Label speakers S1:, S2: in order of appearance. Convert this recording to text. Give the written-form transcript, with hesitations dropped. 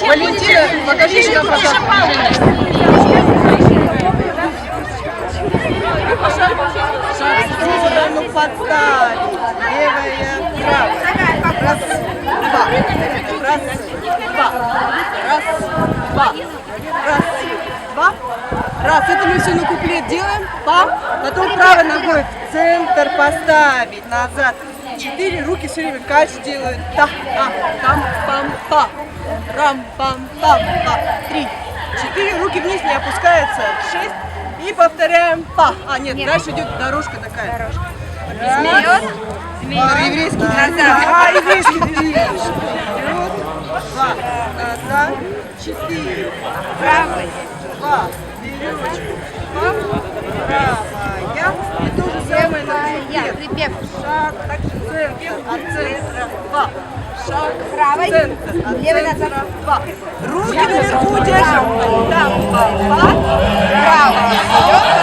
S1: Валентина, покажи, что там шаг в сторону подставить. Левая, правая. Раз, два. Раз, два. Раз, два. Раз, два. Раз. Это мы все на куплет делаем. Па. Потом правой ногой в центр поставить. Назад. 4 руки все время кач делают. Та, там, пам, па. Рам, пам, пам, па. 3. 4 руки вниз не опускаются. 6. И повторяем па. Нет, дальше идет дорожка такая. Дорожка.
S2: Вперед.
S1: Еврейский.
S2: Назад.
S1: Еврейский движ. Вперед. 2. Назад. 4.
S2: Правый.
S1: 2. Веревочку. Правая. И то же самое на
S2: Припев.
S1: шаг. Центр. От центра. 2. Шаг.
S2: Правой.
S1: Центр. От
S2: Левый
S1: центра.
S2: назад.
S1: 2. Руки наверху держим. Там. Па.
S2: Правый. Вперед.